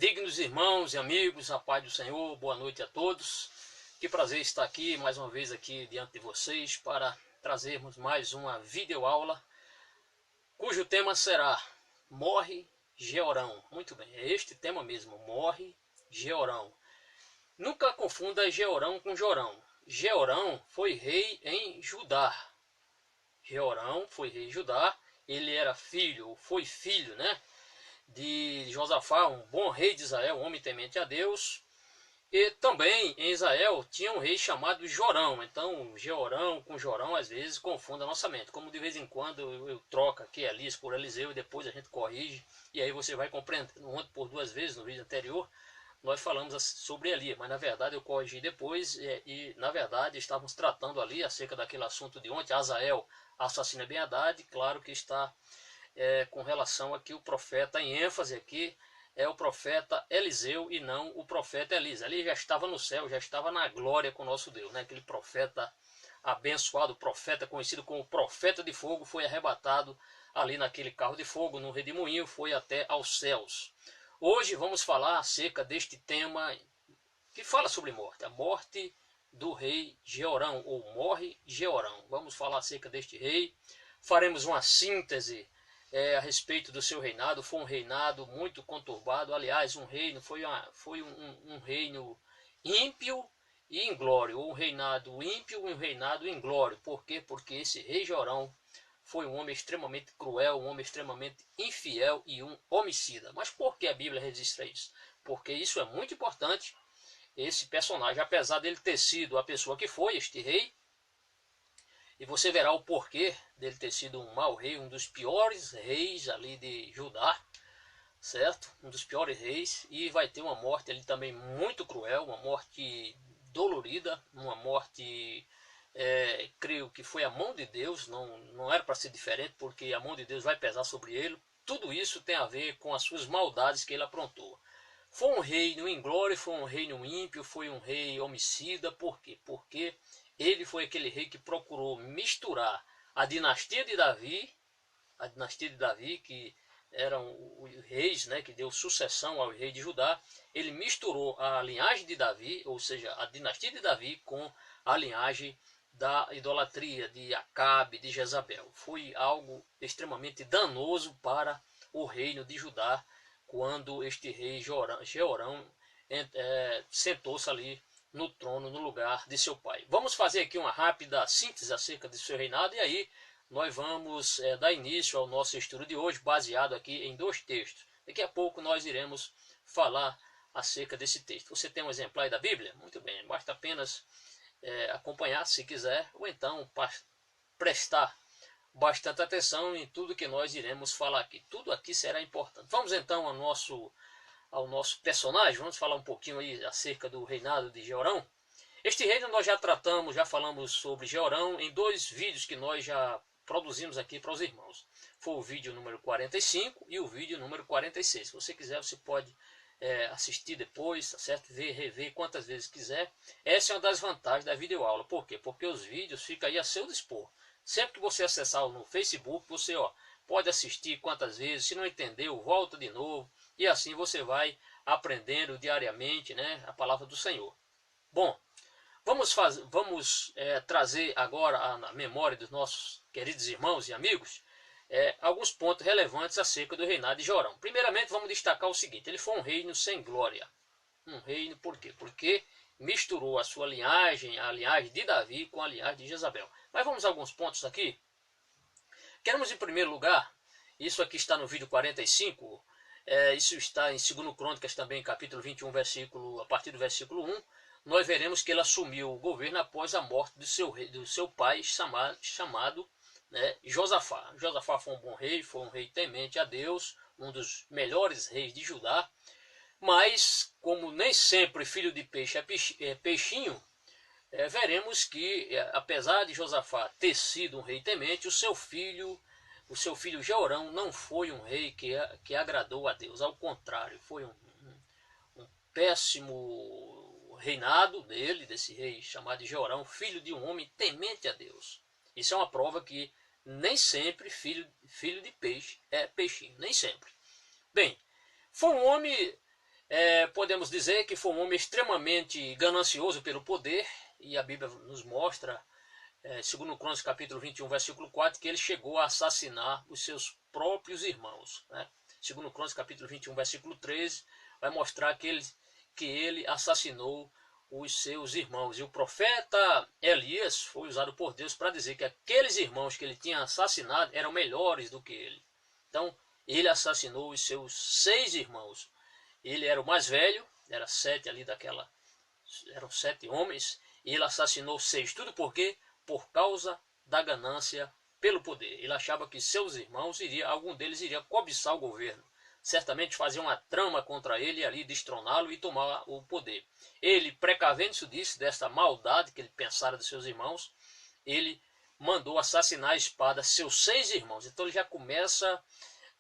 Dignos irmãos e amigos, a paz do Senhor, boa noite a todos. Que prazer estar aqui, mais uma vez aqui diante de vocês para trazermos mais uma videoaula, cujo tema será Morre Jeorão. Muito bem, é este tema mesmo, Morre Jeorão. Nunca confunda Jeorão com Jorão. Jeorão foi rei em Judá. Jeorão foi rei em Judá, ele era filho, foi filho, de Josafá, um bom rei de Israel, um homem temente a Deus. E também em Israel tinha um rei chamado Jorão. Então Jeorão com Jorão às vezes confunda a nossa mente. Como de vez em quando eu troco aqui Elias por Eliseu e depois a gente corrige. E aí você vai compreendendo. Ontem por duas vezes no vídeo anterior nós falamos sobre Elias, mas na verdade eu corrigi depois e na verdade estávamos tratando ali acerca daquele assunto de ontem. Azael assassina Ben-Hadad, claro que está com relação aqui o profeta em ênfase aqui é o profeta Eliseu e não o profeta Elias. Ele já estava no céu, já estava na glória com o nosso Deus, Aquele profeta abençoado, profeta conhecido como profeta de fogo, foi arrebatado ali naquele carro de fogo, no redemoinho, foi até aos céus. Hoje vamos falar acerca deste tema que fala sobre morte, a morte do rei Jeorão, ou morre Jeorão. Vamos falar acerca deste rei, faremos uma síntese a respeito do seu reinado. Foi um reinado muito conturbado, aliás, um reino foi um reino ímpio e inglório, um reinado ímpio e um reinado inglório. Por quê? Porque esse rei Jorão foi um homem extremamente cruel, um homem extremamente infiel e um homicida. Mas por que a Bíblia registra isso? Porque isso é muito importante. Esse personagem, apesar dele ter sido a pessoa que foi, este rei, e você verá o porquê dele ter sido um mau rei, um dos piores reis ali de Judá, certo? Um dos piores reis, e vai ter uma morte ali também muito cruel, uma morte dolorida, uma morte, creio que foi a mão de Deus, não era para ser diferente, porque a mão de Deus vai pesar sobre ele. Tudo isso tem a ver com as suas maldades que ele aprontou. Foi um reino inglório, foi um reino ímpio, foi um rei homicida. Por quê? Porque ele foi aquele rei que procurou misturar a dinastia de Davi, que eram os reis, que deu sucessão ao rei de Judá. Ele misturou a linhagem de Davi, ou seja, a dinastia de Davi, com a linhagem da idolatria de Acabe, de Jezabel. Foi algo extremamente danoso para o reino de Judá, quando este rei Jeorão sentou-se ali no trono, no lugar de seu pai. Vamos fazer aqui uma rápida síntese acerca de seu reinado, e aí nós vamos dar início ao nosso estudo de hoje, baseado aqui em dois textos. Daqui a pouco nós iremos falar acerca desse texto. Você tem um exemplar aí da Bíblia? Muito bem, basta apenas acompanhar se quiser, ou então prestar bastante atenção em tudo que nós iremos falar aqui. Tudo aqui será importante. Vamos então ao nosso personagem. Vamos falar um pouquinho aí acerca do reinado de Jeorão. Este reino nós já tratamos, já falamos sobre Jeorão em dois vídeos que nós já produzimos aqui para os irmãos. Foi o vídeo número 45 e o vídeo número 46. Se você quiser, você pode assistir depois, tá certo? Rever quantas vezes quiser. Essa é uma das vantagens da videoaula. Por quê? Porque os vídeos ficam aí a seu dispor. Sempre que você acessar no Facebook, você pode assistir quantas vezes. Se não entendeu, volta de novo. E assim você vai aprendendo diariamente, a palavra do Senhor. Bom, vamos trazer agora à memória dos nossos queridos irmãos e amigos alguns pontos relevantes acerca do reinado de Jorão. Primeiramente, vamos destacar o seguinte: ele foi um reino sem glória. Um reino, por quê? Porque misturou a sua linhagem, a linhagem de Davi, com a linhagem de Jezabel. Mas vamos a alguns pontos aqui. Queremos, em primeiro lugar, isso aqui está no vídeo 45, isso está em 2 Crônicas também, capítulo 21, a partir do versículo 1, nós veremos que ele assumiu o governo após a morte do seu pai chamado Josafá. Josafá foi um bom rei, foi um rei temente a Deus, um dos melhores reis de Judá, mas como nem sempre filho de peixe é peixinho, veremos que, apesar de Josafá ter sido um rei temente, o seu filho Jeorão não foi um rei que agradou a Deus. Ao contrário, foi um péssimo reinado desse rei chamado Jeorão, filho de um homem temente a Deus. Isso é uma prova que nem sempre filho de peixe é peixinho, nem sempre. Bem, foi um homem Podemos dizer que foi um homem extremamente ganancioso pelo poder, e a Bíblia nos mostra, segundo Crônicas capítulo 21, versículo 4, que ele chegou a assassinar os seus próprios irmãos. Né? Segundo Crônicas capítulo 21, versículo 13, vai mostrar que ele assassinou os seus irmãos. E o profeta Elias foi usado por Deus para dizer que aqueles irmãos que ele tinha assassinado eram melhores do que ele. Então, ele assassinou os seus 6 irmãos. Ele era o mais velho, eram 7 homens, e ele assassinou 6. Tudo por quê? Por causa da ganância pelo poder. Ele achava que seus irmãos algum deles iria cobiçar o governo. Certamente fazia uma trama contra ele ali, destroná-lo e tomar o poder. Ele, precavendo-se disso, dessa maldade que ele pensara dos seus irmãos, ele mandou assassinar a espada seus 6 irmãos. Então ele já começa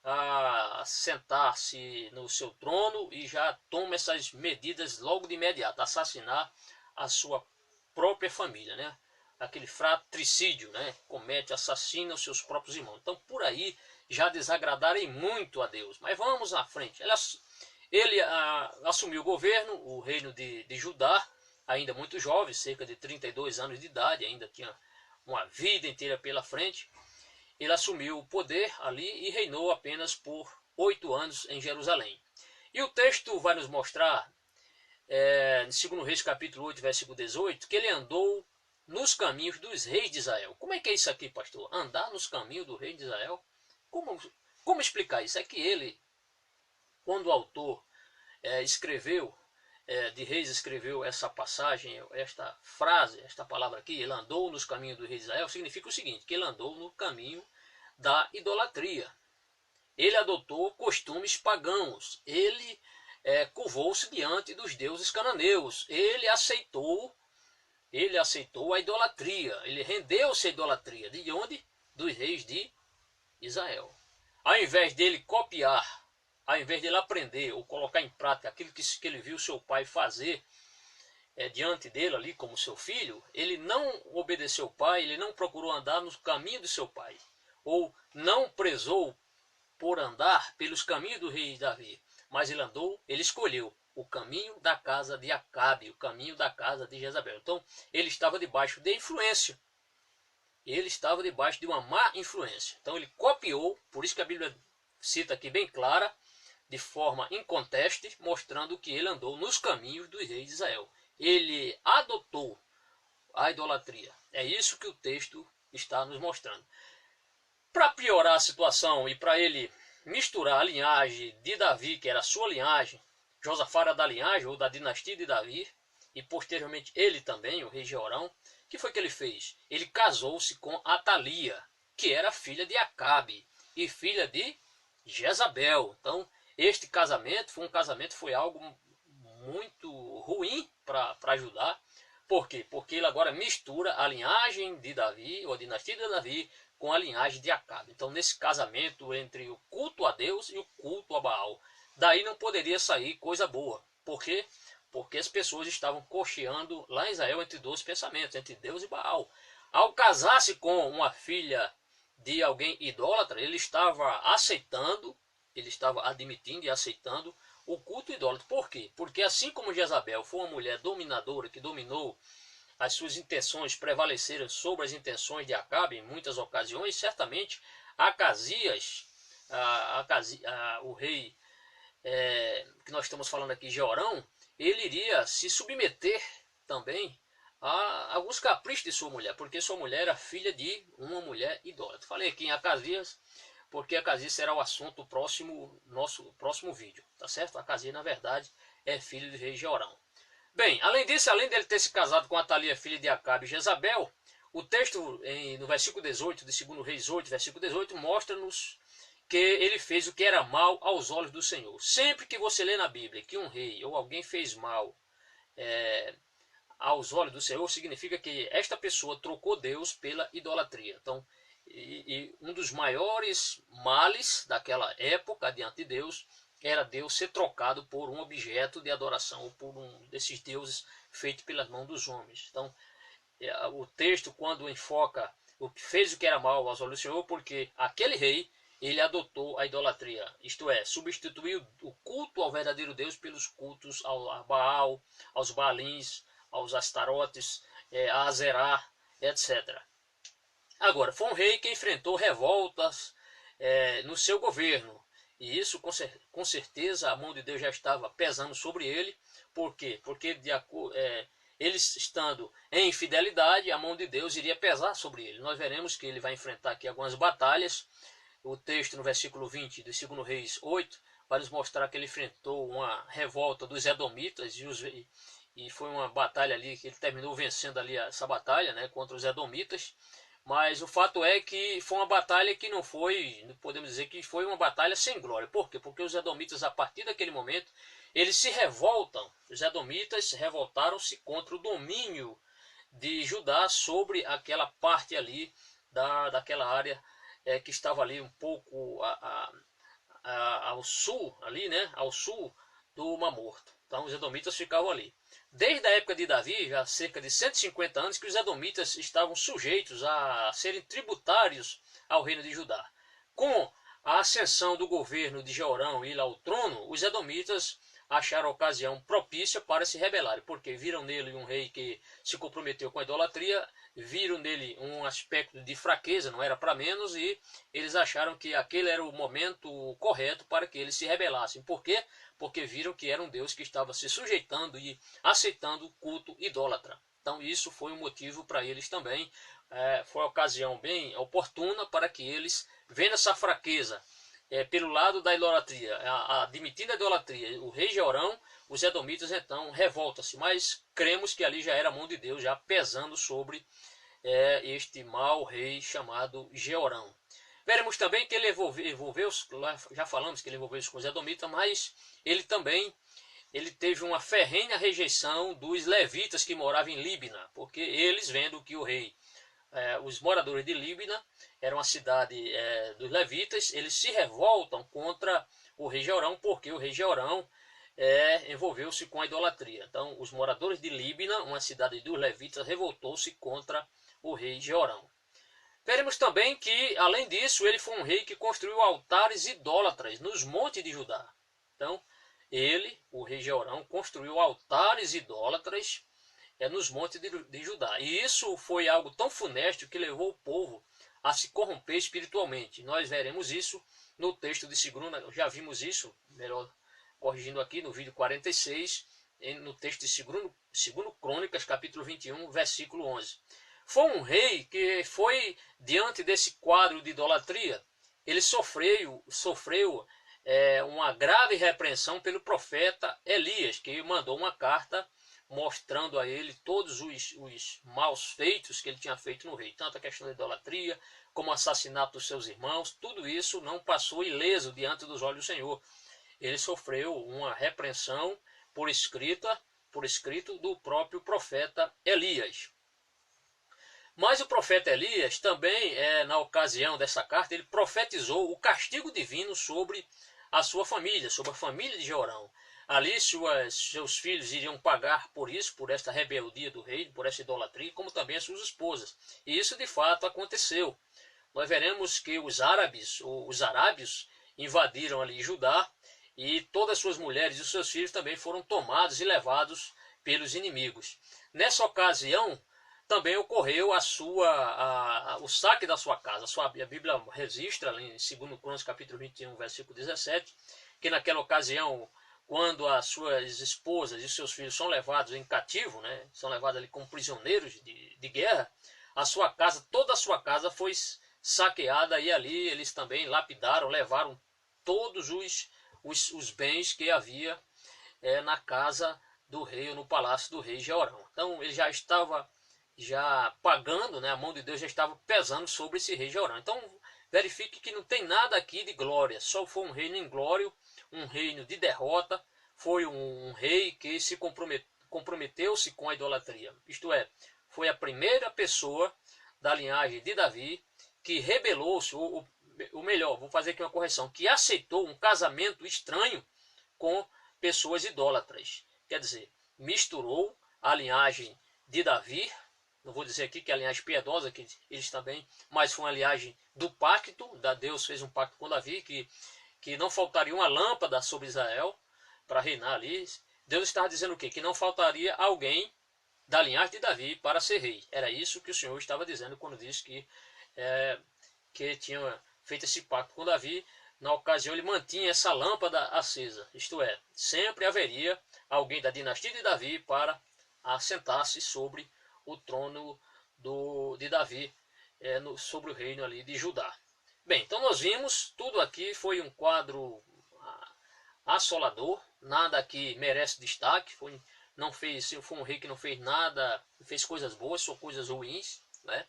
a sentar-se no seu trono e já toma essas medidas logo de imediato, assassinar a sua própria família, né? Aquele fratricídio, né? Assassina os seus próprios irmãos. Então por aí já desagradarem muito a Deus. Mas vamos à frente. Ele assumiu o governo, o reino de Judá, ainda muito jovem, cerca de 32 anos de idade, ainda tinha uma vida inteira pela frente. Ele assumiu o poder ali e reinou apenas por 8 anos em Jerusalém. E o texto vai nos mostrar, em 2 Reis capítulo 8, versículo 18, que ele andou nos caminhos dos reis de Israel. Como é que é isso aqui, pastor? Andar nos caminhos do rei de Israel? Como explicar isso? É que ele, quando o autor de Reis escreveu essa passagem, esta frase, esta palavra aqui, ele andou nos caminhos do rei de Israel, significa o seguinte, que ele andou no caminho da idolatria. Ele adotou costumes pagãos, ele curvou-se diante dos deuses cananeus, ele aceitou a idolatria, ele rendeu-se à idolatria. De onde? Dos reis de Israel. Ao invés dele copiar, ao invés dele aprender ou colocar em prática aquilo que ele viu seu pai fazer diante dele ali como seu filho, ele não obedeceu o pai, ele não procurou andar no caminho do seu pai, ou não prezou por andar pelos caminhos do rei Davi, mas ele escolheu o caminho da casa de Acabe, o caminho da casa de Jezabel. Então ele estava debaixo de influência. Ele estava debaixo de uma má influência. Então ele copiou, por isso que a Bíblia cita aqui bem clara, de forma inconteste, mostrando que ele andou nos caminhos dos reis de Israel. Ele adotou a idolatria. É isso que o texto está nos mostrando. Para piorar a situação e para ele misturar a linhagem de Davi, que era a sua linhagem, Josafá era da linhagem ou da dinastia de Davi, e posteriormente ele também, o rei Jeorão, o que foi que ele fez? Ele casou-se com Atalia, que era filha de Acabe e filha de Jezabel. Então, este casamento foi algo muito ruim para Judá. Por quê? Porque ele agora mistura a linhagem de Davi, ou a dinastia de Davi, com a linhagem de Acabe. Então, nesse casamento entre o culto a Deus e o culto a Baal, daí não poderia sair coisa boa. Por quê? Porque as pessoas estavam cocheando lá em Israel entre 2 pensamentos, entre Deus e Baal. Ao casar-se com uma filha de alguém idólatra, ele estava admitindo e aceitando o culto idólatra. Por quê? Porque assim como Jezabel foi uma mulher dominadora que dominou, as suas intenções prevaleceram sobre as intenções de Acabe em muitas ocasiões, certamente Acasias, o rei que nós estamos falando aqui, Jeorão, ele iria se submeter também a alguns caprichos de sua mulher, porque sua mulher era filha de uma mulher idólatra. Falei aqui em Acasias, porque Acasias será o assunto nosso próximo vídeo, tá certo? Acasias, na verdade, é filho do rei Jeorão. Bem, além disso, além dele ter se casado com Atalia, filha de Acabe e Jezabel, o texto no versículo 18, de 2 Reis 8, versículo 18, mostra-nos que ele fez o que era mal aos olhos do Senhor. Sempre que você lê na Bíblia que um rei ou alguém fez mal aos olhos do Senhor, significa que esta pessoa trocou Deus pela idolatria. Então, um dos maiores males daquela época diante de Deus era Deus ser trocado por um objeto de adoração, ou por um desses deuses feito pelas mãos dos homens. Então, o texto, quando enfoca o que fez o que era mal aos olhos do Senhor, porque aquele rei, ele adotou a idolatria, isto é, substituiu o culto ao verdadeiro Deus pelos cultos ao Baal, aos Baalins, aos Astarotes, a Azerá, etc. Agora, foi um rei que enfrentou revoltas no seu governo, e isso com certeza a mão de Deus já estava pesando sobre ele. Por quê? Porque ele estando em infidelidade, a mão de Deus iria pesar sobre ele. Nós veremos que ele vai enfrentar aqui algumas batalhas. O texto no versículo 20 de 2 Reis 8 vai nos mostrar que ele enfrentou uma revolta dos Edomitas e foi uma batalha ali que ele terminou vencendo ali essa batalha, né, contra os Edomitas. Mas o fato é que foi uma batalha que não foi, podemos dizer que foi uma batalha sem glória. Por quê? Porque os Edomitas, a partir daquele momento, eles se revoltam. Os Edomitas revoltaram-se contra o domínio de Judá sobre aquela parte ali daquela área que estava ali um pouco ao sul, ali, né, ao sul do Mar Morto. Então os Edomitas ficavam ali. Desde a época de Davi, já há cerca de 150 anos, que os Edomitas estavam sujeitos a serem tributários ao reino de Judá. Com a ascensão do governo de Jeorão e ao trono, os Edomitas acharam a ocasião propícia para se rebelarem, porque viram nele um rei que se comprometeu com a idolatria, viram nele um aspecto de fraqueza, não era para menos, e eles acharam que aquele era o momento correto para que eles se rebelassem. Por quê? Porque viram que era um Deus que estava se sujeitando e aceitando o culto idólatra. Então isso foi um motivo para eles também, foi uma ocasião bem oportuna para que eles, vendo essa fraqueza pelo lado da idolatria, admitindo a idolatria, o rei Jeorão, os edomitas então revoltam-se, mas cremos que ali já era a mão de Deus já pesando sobre este mau rei chamado Jeorão. Veremos também que ele envolveu-se, já falamos que ele envolveu-se com os edomitas, mas ele também teve uma ferrenha rejeição dos levitas que moravam em Líbina, porque eles, vendo que o rei, os moradores de Líbina, era uma cidade dos levitas, eles se revoltam contra o rei Jeorão, porque o rei Jeorão envolveu-se com a idolatria. Então, os moradores de Líbina, uma cidade dos levitas, revoltou-se contra o rei Jeorão. Veremos também que, além disso, ele foi um rei que construiu altares idólatras nos montes de Judá. Então, ele, o rei Jeorão, construiu altares idólatras nos montes de Judá. E isso foi algo tão funesto que levou o povo a se corromper espiritualmente. Nós veremos isso no texto de 2, já vimos isso, melhor corrigindo aqui, no vídeo 46, no texto de 2 Crônicas, capítulo 21, versículo 11. Foi um rei que foi diante desse quadro de idolatria, ele sofreu uma grave repreensão pelo profeta Elias, que mandou uma carta mostrando a ele todos os maus feitos que ele tinha feito no rei. Tanto a questão da idolatria, como o assassinato dos seus irmãos, tudo isso não passou ileso diante dos olhos do Senhor. Ele sofreu uma repreensão por escrito do próprio profeta Elias. Mas o profeta Elias também, na ocasião dessa carta, ele profetizou o castigo divino sobre a sua família, sobre a família de Jeorão. Ali seus filhos iriam pagar por isso, por esta rebeldia do rei, por essa idolatria, como também as suas esposas. E isso de fato aconteceu. Nós veremos que os arábios invadiram ali Judá, e todas as suas mulheres e os seus filhos também foram tomados e levados pelos inimigos. Nessa ocasião, também ocorreu o saque da sua casa. A Bíblia registra em 2 Crônicas, capítulo 21, versículo 17, que naquela ocasião, quando as suas esposas e seus filhos são levados em cativo, né, são levados ali como prisioneiros de guerra, toda a sua casa foi saqueada, e ali eles também lapidaram, levaram todos os bens que havia na casa do rei, ou no palácio do rei Jeorão. Então ele já estava pagando, né, a mão de Deus já estava pesando sobre esse rei Jeorão. Então verifique que não tem nada aqui de glória, só foi um reino inglório, um reino de derrota, foi um rei que se comprometeu-se com a idolatria. Isto é, foi a primeira pessoa da linhagem de Davi que rebelou-se, ou melhor, vou fazer aqui uma correção, que aceitou um casamento estranho com pessoas idólatras. Quer dizer, misturou a linhagem de Davi não vou dizer aqui que é a linhagem piedosa, que eles também, mas foi uma linhagem do pacto, Deus fez um pacto com Davi, que não faltaria uma lâmpada sobre Israel para reinar ali. Deus estava dizendo o quê? Que não faltaria alguém da linhagem de Davi para ser rei. Era isso que o Senhor estava dizendo quando disse que tinha feito esse pacto com Davi. Na ocasião ele mantinha essa lâmpada acesa, isto é, sempre haveria alguém da dinastia de Davi para assentar-se sobre o trono de Davi, sobre o reino ali de Judá. Bem, então nós vimos, tudo aqui foi um quadro assolador, nada aqui merece destaque, foi um rei que não fez nada, fez coisas boas, só coisas ruins, né?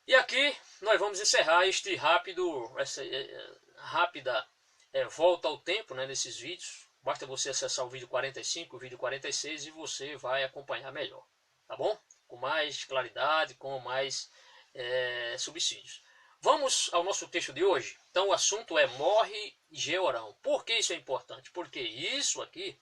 E aqui nós vamos encerrar essa rápida volta ao tempo, né, nesses vídeos. Basta você acessar o vídeo 45, o vídeo 46 e você vai acompanhar melhor, tá bom? Com mais claridade, com mais subsídios. Vamos ao nosso texto de hoje. Então o assunto é morre Jeorão. Por que isso é importante? Porque isso aqui,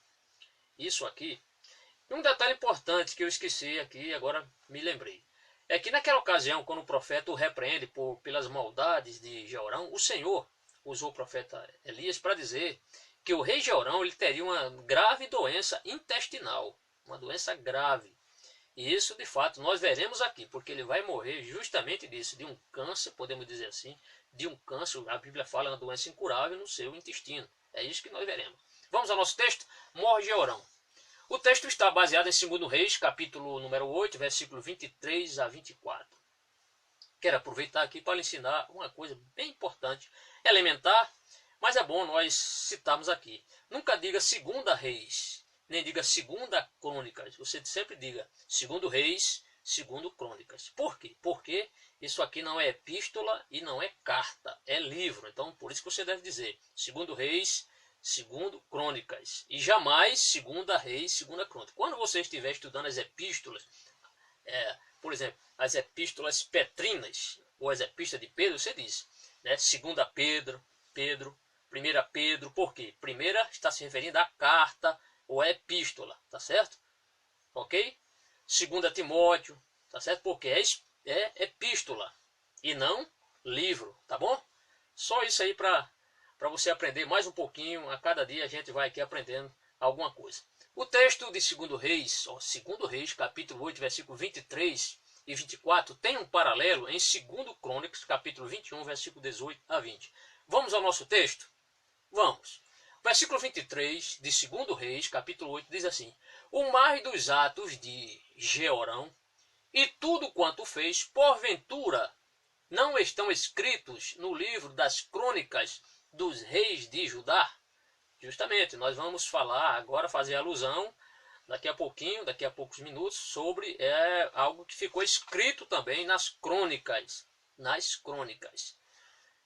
um detalhe importante que eu esqueci aqui, agora me lembrei. É que naquela ocasião, quando o profeta o repreende pelas maldades de Jeorão, o Senhor usou o profeta Elias para dizer que o rei Jeorão ele teria uma grave doença intestinal, uma doença grave. E isso, de fato, nós veremos aqui, porque ele vai morrer justamente disso, de um câncer, podemos dizer assim, de um câncer, a Bíblia fala, uma doença incurável no seu intestino. É isso que nós veremos. Vamos ao nosso texto? Morre Jeorão. O texto está baseado em 2 Reis, capítulo número 8, versículo 23 a 24. Quero aproveitar aqui para lhe ensinar uma coisa bem importante, elementar, mas é bom nós citarmos aqui. Nunca diga 2 Reis, nem diga 2 Crônicas. Você sempre diga 2 Reis, 2 Crônicas. Por quê? Porque isso aqui não é epístola e não é carta, é livro. Então, por isso que você deve dizer 2 Reis, 2 Crônicas, e jamais 2 Reis, 2 Crônicas. Quando você estiver estudando as epístolas, por exemplo, as epístolas petrinas, ou as epístolas de Pedro, você diz, né, 2 Pedro, 1 Pedro, por quê? Primeira está se referindo à carta ou à epístola, tá certo? Ok? 2 Timóteo, tá certo? Porque é epístola e não livro, tá bom? Só isso aí para você aprender mais um pouquinho. A cada dia a gente vai aqui aprendendo alguma coisa. O texto de 2 Reis, 2 Reis, capítulo 8, versículo 23 e 24, tem um paralelo em 2 Crônicas, capítulo 21, versículo 18 a 20. Vamos ao nosso texto? Vamos. Versículo 23 de 2 Reis, capítulo 8, diz assim: O mais dos atos de Jeorão e tudo quanto fez, porventura, não estão escritos no livro das crônicas dos reis de Judá? Justamente, nós vamos falar agora, fazer alusão, daqui a pouquinho, daqui a poucos minutos, sobre algo que ficou escrito também nas crônicas.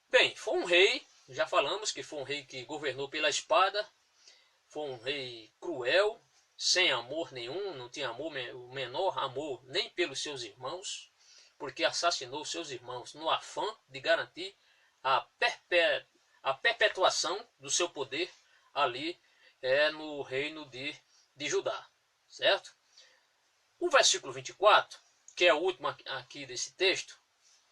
Bem, foi um rei, já falamos que foi um rei que governou pela espada, foi um rei cruel, sem amor nenhum, não tinha amor, o menor amor nem pelos seus irmãos, porque assassinou seus irmãos no afã de garantir a perpetuação do seu poder ali no reino de Judá, certo? O versículo 24, que é o último aqui desse texto,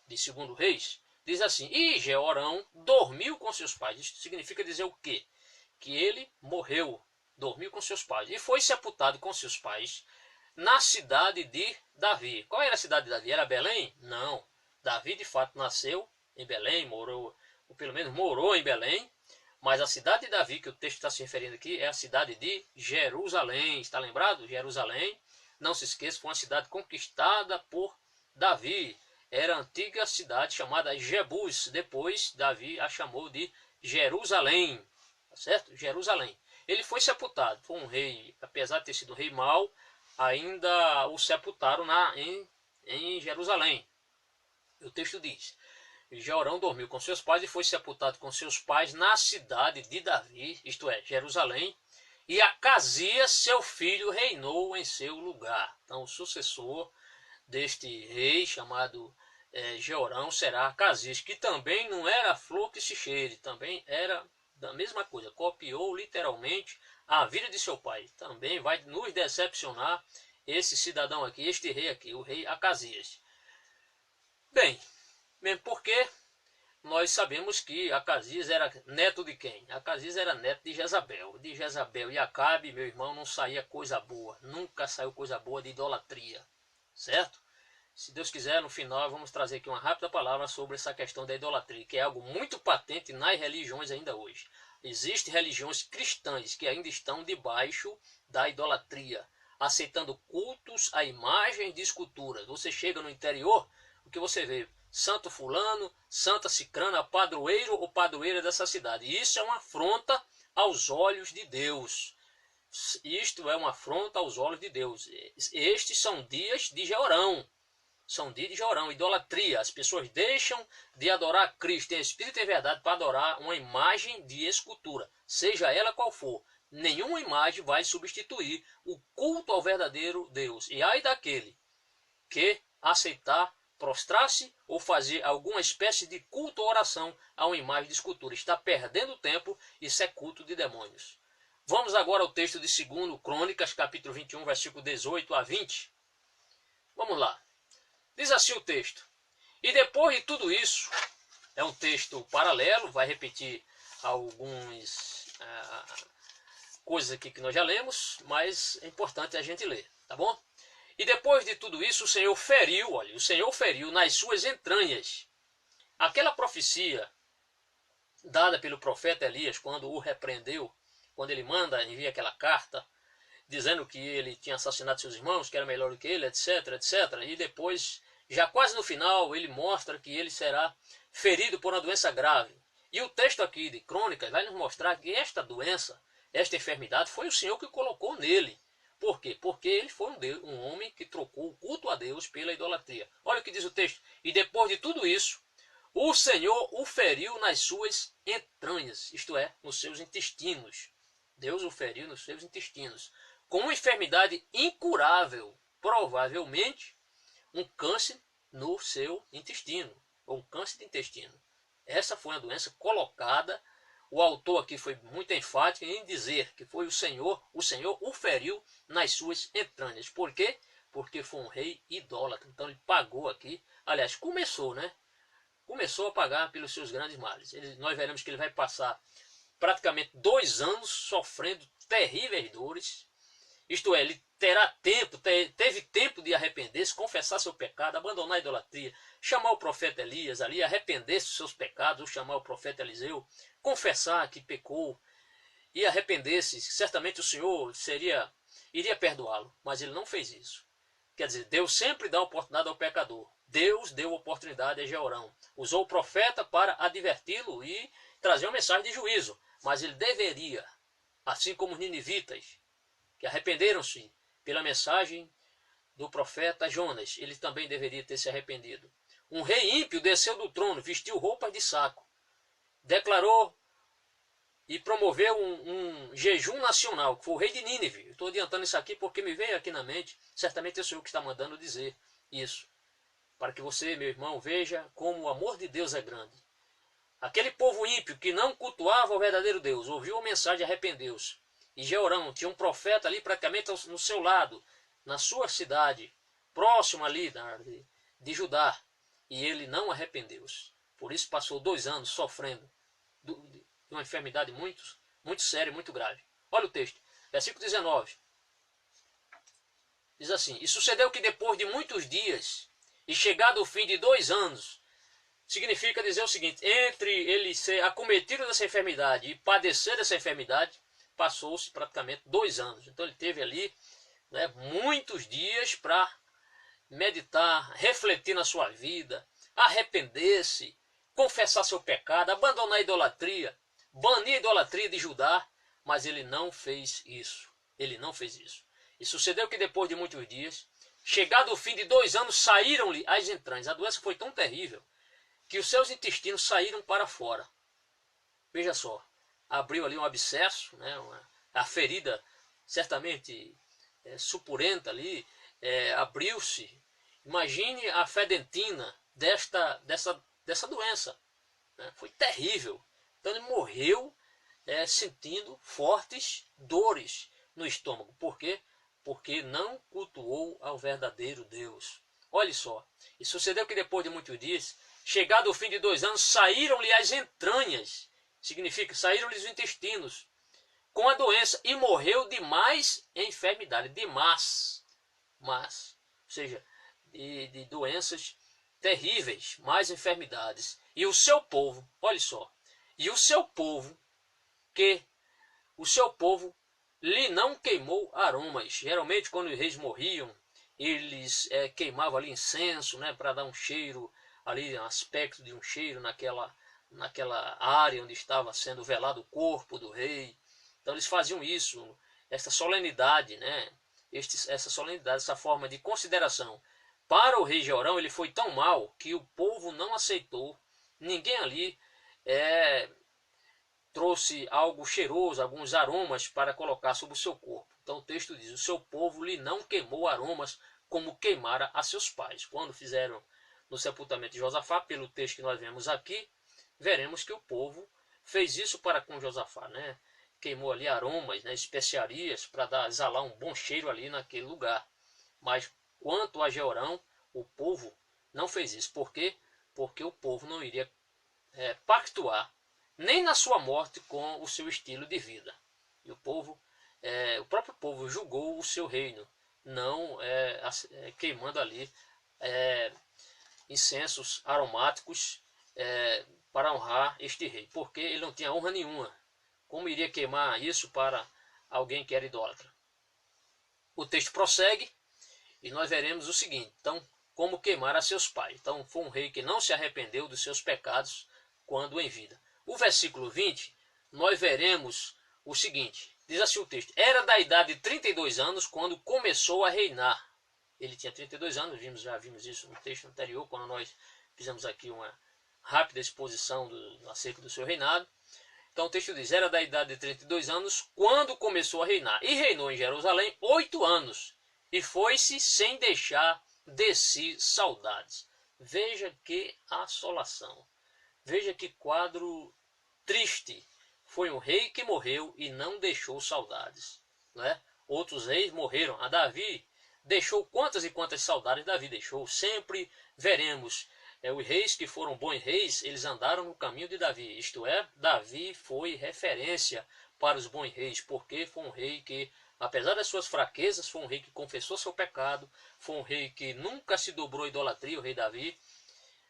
de 2 Reis, diz assim: E Jeorão dormiu com seus pais. Isso significa dizer o quê? Que ele morreu, dormiu com seus pais, e foi sepultado com seus pais na cidade de Davi. Qual era a cidade de Davi? Era Belém? Não. Davi, de fato, nasceu em Belém, morou, ou pelo menos morou em Belém, mas a cidade de Davi, que o texto está se referindo aqui, é a cidade de Jerusalém. Está lembrado? Jerusalém, não se esqueça, foi uma cidade conquistada por Davi. Era a antiga cidade chamada Jebus. Depois, Davi a chamou de Jerusalém. Tá certo? Jerusalém. Ele foi sepultado. Foi um rei, apesar de ter sido um rei mau, ainda o sepultaram em Jerusalém. O texto diz: Jeorão dormiu com seus pais e foi sepultado com seus pais na cidade de Davi, isto é, Jerusalém, e Acasias, seu filho, reinou em seu lugar. Então, o sucessor deste rei chamado Jeorão será Acasias, que também não era flor que se cheire, também era da mesma coisa, copiou literalmente a vida de seu pai. Também vai nos decepcionar esse cidadão aqui, este rei aqui, o rei Acasias. Bem, mesmo porque nós sabemos que Acasias era neto de quem? Acasias era neto de Jezabel. De Jezabel e Acabe, meu irmão, não saía coisa boa. Nunca saiu coisa boa de idolatria. Certo? Se Deus quiser, no final, vamos trazer aqui uma rápida palavra sobre essa questão da idolatria, que é algo muito patente nas religiões ainda hoje. Existem religiões cristãs que ainda estão debaixo da idolatria, aceitando cultos a imagens de esculturas. Você chega no interior, o que você vê? Santo fulano, santa cicrana, padroeiro ou padroeira dessa cidade. E isso é uma afronta aos olhos de Deus. Isto é uma afronta aos olhos de Deus. Estes são dias de Jeorão. São dias de Jeorão, idolatria. As pessoas deixam de adorar Cristo em espírito e verdade para adorar uma imagem de escultura, seja ela qual for. Nenhuma imagem vai substituir o culto ao verdadeiro Deus. E ai daquele que aceitar prostrar-se ou fazer alguma espécie de culto ou oração a uma imagem de escultura. Está perdendo tempo, isso é culto de demônios. Vamos agora ao texto de 2 Crônicas, capítulo 21, versículo 18 a 20. Vamos lá. Diz assim o texto. E depois de tudo isso, é um texto paralelo, vai repetir algumas coisas aqui que nós já lemos, mas é importante a gente ler, tá bom? E depois de tudo isso, o Senhor feriu, olha, o Senhor feriu nas suas entranhas aquela profecia dada pelo profeta Elias, quando o repreendeu, quando ele envia aquela carta, dizendo que ele tinha assassinado seus irmãos, que era melhor do que ele, etc, etc. E depois, já quase no final, ele mostra que ele será ferido por uma doença grave. E o texto aqui de Crônicas vai nos mostrar que esta doença, esta enfermidade, foi o Senhor que colocou nele. Por quê? Porque ele foi um homem que trocou o culto a Deus pela idolatria. Olha o que diz o texto. E depois de tudo isso, o Senhor o feriu nas suas entranhas, isto é, nos seus intestinos. Deus o feriu nos seus intestinos, com uma enfermidade incurável, provavelmente um câncer no seu intestino, ou um câncer de intestino. Essa foi uma doença colocada. O autor aqui foi muito enfático em dizer que foi o Senhor o feriu nas suas entranhas. Por quê? Porque foi um rei idólatra. Então ele pagou aqui, aliás, começou a pagar pelos seus grandes males. Nós veremos que ele vai passar praticamente 2 anos sofrendo terríveis dores. Isto é, ele teve tempo de arrepender-se, confessar seu pecado, abandonar a idolatria, chamar o profeta Elias ali, arrepender-se dos seus pecados, ou chamar o profeta Eliseu, confessar que pecou e arrepender-se. Certamente o Senhor iria perdoá-lo, mas ele não fez isso. Quer dizer, Deus sempre dá oportunidade ao pecador. Deus deu oportunidade a Jeorão. Usou o profeta para adverti-lo e trazer uma mensagem de juízo. Mas ele deveria, assim como os ninivitas, que arrependeram-se pela mensagem do profeta Jonas, ele também deveria ter se arrependido. Um rei ímpio desceu do trono, vestiu roupas de saco, declarou e promoveu um jejum nacional, que foi o rei de Nínive. Estou adiantando isso aqui porque me veio aqui na mente, certamente é o Senhor que está mandando dizer isso, para que você, meu irmão, veja como o amor de Deus é grande. Aquele povo ímpio que não cultuava o verdadeiro Deus, ouviu a mensagem e arrependeu-se. E Jeorão tinha um profeta ali praticamente no seu lado, na sua cidade, próximo ali de Judá. E ele não arrependeu-se. Por isso passou 2 anos sofrendo de uma enfermidade muito, muito séria e muito grave. Olha o texto, versículo 19. Diz assim: E sucedeu que depois de muitos dias, e chegado o fim de 2 anos, significa dizer o seguinte, entre ele ser acometido dessa enfermidade e padecer dessa enfermidade, passou-se praticamente 2 anos. Então ele teve ali muitos dias para meditar, refletir na sua vida, arrepender-se, confessar seu pecado, abandonar a idolatria, banir a idolatria de Judá, mas ele não fez isso. Ele não fez isso. E sucedeu que depois de muitos dias, chegado o fim de 2 anos, saíram-lhe as entranhas. A doença foi tão terrível que os seus intestinos saíram para fora. Veja só, abriu ali um abscesso, a ferida certamente supurenta ali, abriu-se. Imagine a fedentina dessa doença. Foi terrível. Então ele morreu sentindo fortes dores no estômago. Por quê? porque não cultuou ao verdadeiro Deus. Olha só, e sucedeu que depois de muitos dias, chegado o fim de 2 anos, saíram-lhe as entranhas, significa, saíram-lhe os intestinos, com a doença, e morreu de mais enfermidade, ou seja, de doenças terríveis, mais enfermidades. E o seu povo, olha só, e o seu povo lhe não queimou aromas. Geralmente, quando os reis morriam, eles queimavam ali incenso, né, para dar um cheiro, ali um aspecto de um cheiro naquela área onde estava sendo velado o corpo do rei. Então eles faziam isso, essa solenidade, né, essa forma de consideração. Para o rei Jeorão, ele foi tão mal que o povo não aceitou. Ninguém ali trouxe algo cheiroso, alguns aromas para colocar sobre o seu corpo. Então o texto diz, o seu povo lhe não queimou aromas como queimara a seus pais. Quando fizeram no sepultamento de Josafá, pelo texto que nós vemos aqui, veremos que o povo fez isso para com Josafá, né? Queimou ali aromas, né, especiarias, para exalar um bom cheiro ali naquele lugar. Mas quanto a Jeorão, o povo não fez isso. Por quê? Porque o povo não iria pactuar nem na sua morte com o seu estilo de vida. E o próprio povo julgou o seu reino, não queimando ali incensos aromáticos para honrar este rei, porque ele não tinha honra nenhuma. Como iria queimar isso para alguém que era idólatra? O texto prossegue e nós veremos o seguinte, então, como queimar a seus pais. Então, foi um rei que não se arrependeu dos seus pecados quando em vida. O versículo 20, nós veremos o seguinte, diz assim o texto, era da idade de 32 anos quando começou a reinar. Ele tinha 32 anos, já vimos isso no texto anterior, quando nós fizemos aqui uma rápida exposição acerca do seu reinado. Então o texto diz, era da idade de 32 anos quando começou a reinar. E reinou em Jerusalém 8 anos, e foi-se sem deixar de si saudades. Veja que assolação. Veja que quadro triste. Foi um rei que morreu e não deixou saudades. Né? Outros reis morreram. A Davi deixou quantas e quantas saudades Davi deixou. Sempre veremos os reis que foram bons reis, eles andaram no caminho de Davi. Isto é, Davi foi referência para os bons reis, porque foi um rei que, apesar das suas fraquezas, foi um rei que confessou seu pecado, foi um rei que nunca se dobrou à idolatria, o rei Davi,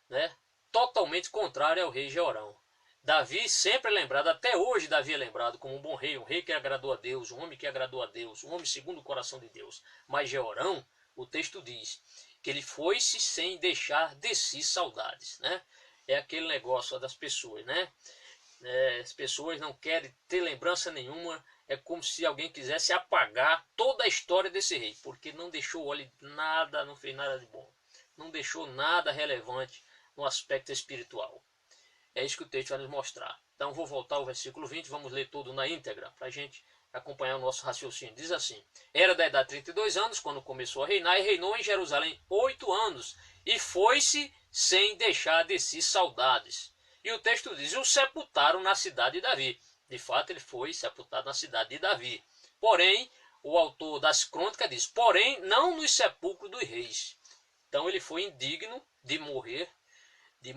né? Totalmente contrário ao rei Jeorão. Davi sempre é lembrado, até hoje Davi é lembrado como um bom rei, um rei que agradou a Deus, um homem que agradou a Deus, um homem segundo o coração de Deus. Mas Jeorão, o texto diz que ele foi-se sem deixar de si saudades, né? É aquele negócio das pessoas, né? As pessoas não querem ter lembrança nenhuma, é como se alguém quisesse apagar toda a história desse rei, porque não deixou nada, não fez nada de bom, não deixou nada relevante no aspecto espiritual. É isso que o texto vai nos mostrar. Então vou voltar ao versículo 20, vamos ler tudo na íntegra, para a gente acompanhar o nosso raciocínio. Diz assim, era da idade de 32 anos, quando começou a reinar, e reinou em Jerusalém 8 anos, e foi-se sem deixar de si saudades. E o texto diz, e o sepultaram na cidade de Davi. De fato, ele foi sepultado na cidade de Davi. Porém, o autor das crônicas diz, porém, não nos sepulcros dos reis. Então ele foi indigno de morrer, ele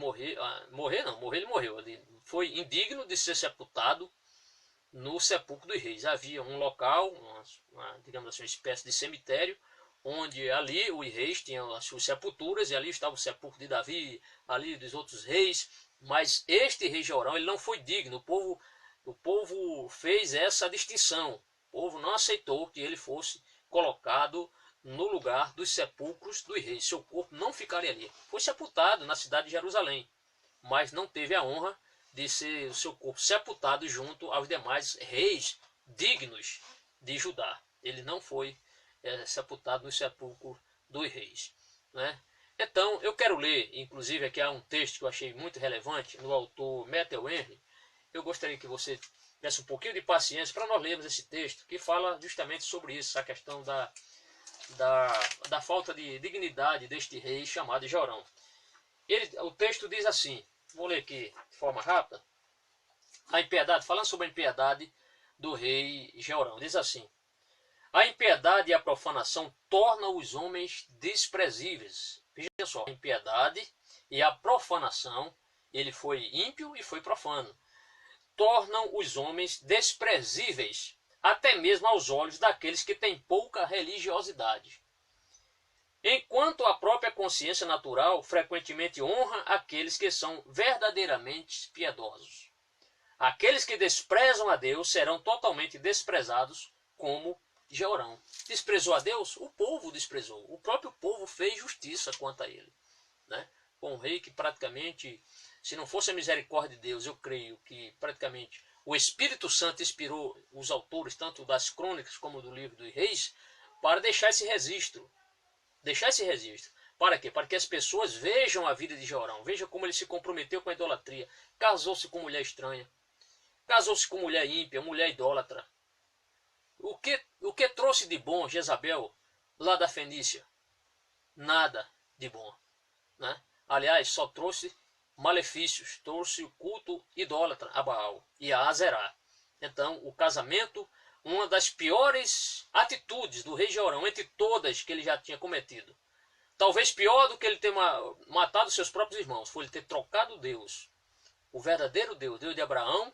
morreu. Ele foi indigno de ser sepultado no sepulcro dos reis. Havia um local, digamos assim, uma espécie de cemitério, onde ali os reis tinham as suas sepulturas, e ali estava o sepulcro de Davi, ali dos outros reis, mas este rei Jeorão, ele não foi digno, o povo fez essa distinção, o povo não aceitou que ele fosse colocado no lugar dos sepulcros dos reis, seu corpo não ficaria ali. Foi sepultado na cidade de Jerusalém, mas não teve a honra de ser o seu corpo sepultado junto aos demais reis dignos de Judá. Ele não foi sepultado no sepulcro dos reis, né? Então, eu quero ler, inclusive aqui há um texto que eu achei muito relevante, do autor Matthew Henry. Eu gostaria que você tivesse um pouquinho de paciência para nós lermos esse texto, que fala justamente sobre isso, essa questão da falta de dignidade deste rei chamado Jeorão. O texto diz assim, vou ler aqui de forma rápida, a impiedade, falando sobre a impiedade do rei Jeorão, diz assim, A impiedade e a profanação tornam os homens desprezíveis. Veja só, a impiedade e a profanação, ele foi ímpio e foi profano, tornam os homens desprezíveis, até mesmo aos olhos daqueles que têm pouca religiosidade. Enquanto a própria consciência natural frequentemente honra aqueles que são verdadeiramente piedosos. Aqueles que desprezam a Deus serão totalmente desprezados, como Jeorão. Desprezou a Deus? O povo desprezou. O próprio povo fez justiça quanto a ele, né? Com um rei que praticamente, se não fosse a misericórdia de Deus, eu creio que praticamente o Espírito Santo inspirou os autores, tanto das crônicas como do livro dos reis, para deixar esse registro. Deixar esse registro. Para quê? Para que as pessoas vejam a vida de Jeorão, vejam como ele se comprometeu com a idolatria, casou-se com mulher estranha, casou-se com mulher ímpia, mulher idólatra. O que trouxe de bom Jezabel lá da Fenícia? Nada de bom, né? Aliás, só trouxe malefícios, trouxe o culto idólatra a Baal e a Azerá. Então, o casamento, uma das piores atitudes do rei Jeorão, entre todas que ele já tinha cometido. Talvez pior do que ele ter matado seus próprios irmãos, foi ele ter trocado Deus, o verdadeiro Deus, o Deus de Abraão,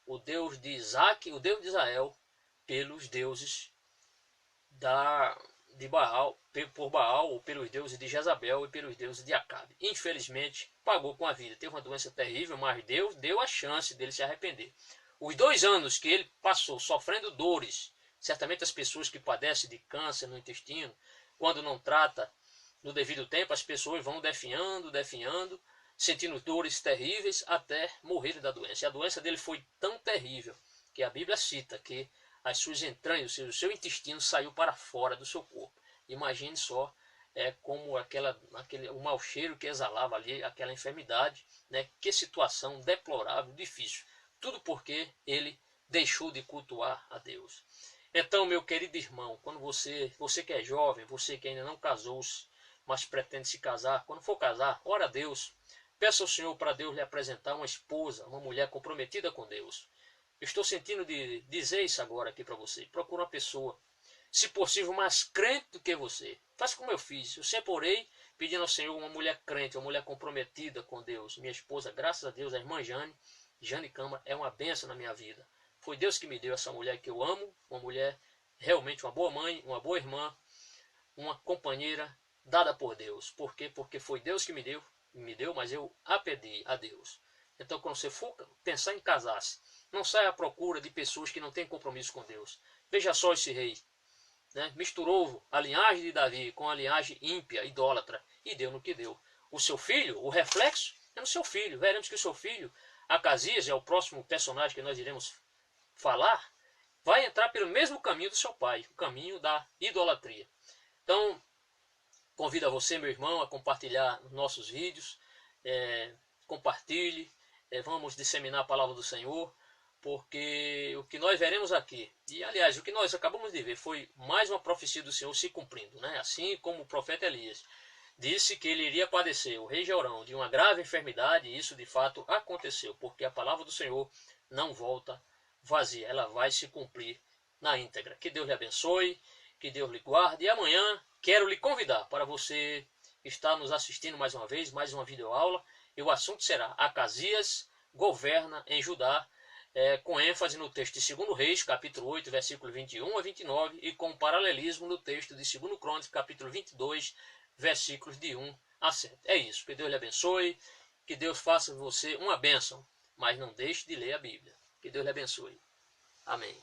o Deus de Isaac, o Deus de Israel, pelos deuses de Baal, por Baal, ou pelos deuses de Jezabel e pelos deuses de Acabe. Infelizmente, pagou com a vida. Teve uma doença terrível, mas Deus deu a chance dele se arrepender. Os 2 anos que ele passou sofrendo dores, certamente as pessoas que padecem de câncer no intestino, quando não trata no devido tempo, as pessoas vão definhando, sentindo dores terríveis até morrer da doença. E a doença dele foi tão terrível que a Bíblia cita que as suas entranhas, o seu intestino saiu para fora do seu corpo. Imagine só como o mau cheiro que exalava ali, aquela enfermidade, né? Que situação deplorável, difícil. Tudo porque ele deixou de cultuar a Deus. Então, meu querido irmão, quando você que é jovem, você que ainda não casou-se, mas pretende se casar, quando for casar, ora a Deus. Peça ao Senhor para Deus lhe apresentar uma esposa, uma mulher comprometida com Deus. Estou sentindo de dizer isso agora aqui para você. Procura uma pessoa, se possível, mais crente do que você. Faz como eu fiz. Eu sempre orei pedindo ao Senhor uma mulher crente, uma mulher comprometida com Deus. Minha esposa, graças a Deus, a irmã Jane Câmara, é uma bênção na minha vida. Foi Deus que me deu essa mulher que eu amo, uma mulher realmente uma boa mãe, uma boa irmã, uma companheira dada por Deus. Por quê? Porque foi Deus que me deu, mas eu a pedi a Deus. Então, quando você for pensar em casar-se, não saia à procura de pessoas que não têm compromisso com Deus. Veja só esse rei, né? Misturou a linhagem de Davi com a linhagem ímpia, idólatra, e deu no que deu. O seu filho, o reflexo, é no seu filho. Veremos que o seu filho, Acasias, é o próximo personagem que nós iremos falar, vai entrar pelo mesmo caminho do seu pai, o caminho da idolatria. Então, convido a você, meu irmão, a compartilhar nossos vídeos, compartilhe, vamos disseminar a palavra do Senhor, porque o que nós veremos aqui, e aliás, o que nós acabamos de ver, foi mais uma profecia do Senhor se cumprindo, né? Assim como o profeta Elias disse que ele iria padecer, o rei Jeorão, de uma grave enfermidade, e isso de fato aconteceu, porque a palavra do Senhor não volta vazia, ela vai se cumprir na íntegra. Que Deus lhe abençoe, que Deus lhe guarde, e amanhã quero lhe convidar para você estar nos assistindo mais uma vez, mais uma videoaula, e o assunto será Acasias governa em Judá, com ênfase no texto de 2 Reis, capítulo 8, versículo 21 a 29, e com paralelismo no texto de 2 Crônicas, capítulo 22, versículos de 1 a 7. É isso, que Deus lhe abençoe, que Deus faça de você uma bênção, mas não deixe de ler a Bíblia. Que Deus lhe abençoe. Amém.